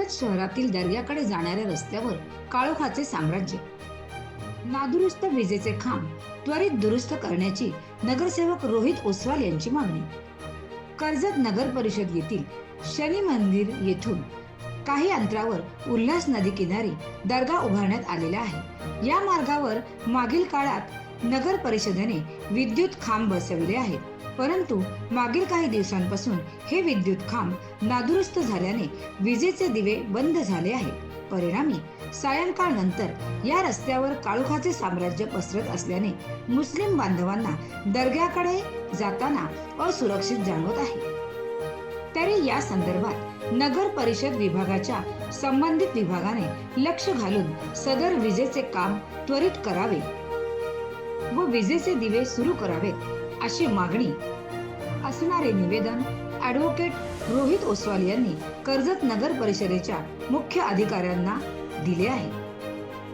कर्जत शहरातील दर्ग्याकडे जाणाऱ्या रस्त्यावर काळोखाचे साम्राज्य. नादुरुस्त विजेचे खांब त्वरित दुरुस्त करण्याची नगरसेवक रोहित ओसवाल यांची मागणी. कर्जत नगर परिषद येथील शनी मंदिर येथून काही अंतरावर उल्हास नदी किनारी दर्गा उभारण्यात आलेला आहे. या मार्गावर मागील काळात नगर परिषदेने विद्युत खांब बसविले आहेत, परंतु मागील काही दिवसांपासून हे विद्युत खांब नादुरुस्त झाल्याने विजेचे दिवे बंद झाले आहेत. परिणामी सायंकाळ नंतर या रस्त्यावर काळोखाचे साम्राज्य पसरत असल्याने मुस्लिम बांधवांना दर्ग्याकडे जाताना असुरक्षित जाणवत आहे. तरी या संदर्भात नगर परिषद विभागाच्या संबंधित विभागाने लक्ष घालून सदर विजेचे काम त्वरित करावे व विजेचे दिवे सुरू करावेत अशी मागणी असणारे निवेदन ॲडव्होकेट रोहित ओसवाल यांनी कर्जत नगर परिषदेच्या मुख्य अधिकाऱ्यांना दिले आहे.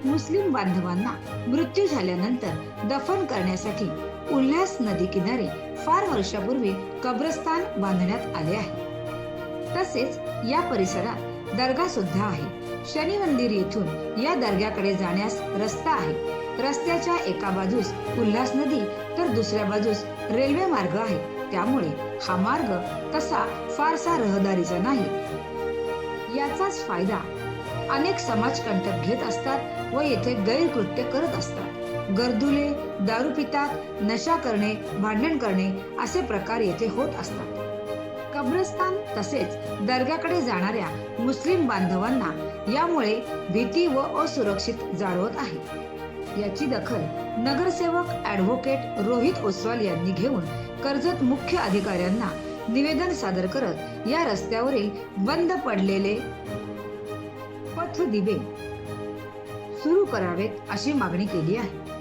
मुस्लिम बांधवांना मृत्यू झाल्यानंतर दफन करण्यासाठी उल्हास नदी किनारी फार वर्षापूर्वी कब्रस्तान बांधण्यात आले आहे. तसेच या परिसरात दर्गा सुद्धा आहे. शनी मंदिर येथून या दर्ग्याकडे जाण्यास रस्ता आहे. रस्त्याच्या एका बाजूस उल्हास नदी तर दुसऱ्या बाजूस रेल्वे मार्ग आहे. त्यामुळे हा मार्ग तसा फारसा रहदारीचा नाही. याचाच फायदा अनेक समाजकंटक घेत असतात व येथे गैरकृत्य करत असतात. गर्दुले दारू पितात, नशा करणे, भांडण करणे असे प्रकार येथे होत असतात. कब्रस्तान तसेच दर्ग्याकडे जाणाऱ्या मुस्लिम बांधवांना यामुळे भीती व असुरक्षित जाणवत आहे. याची दखल नगरसेवक ॲडव्होकेट रोहित ओसवाल यांनी घेऊन कर्जत मुख्य अधिकाऱ्यांना निवेदन सादर करत या रस्त्यावरील बंद पडलेले पथदिवे सुरू करावेत अशी मागणी केली आहे.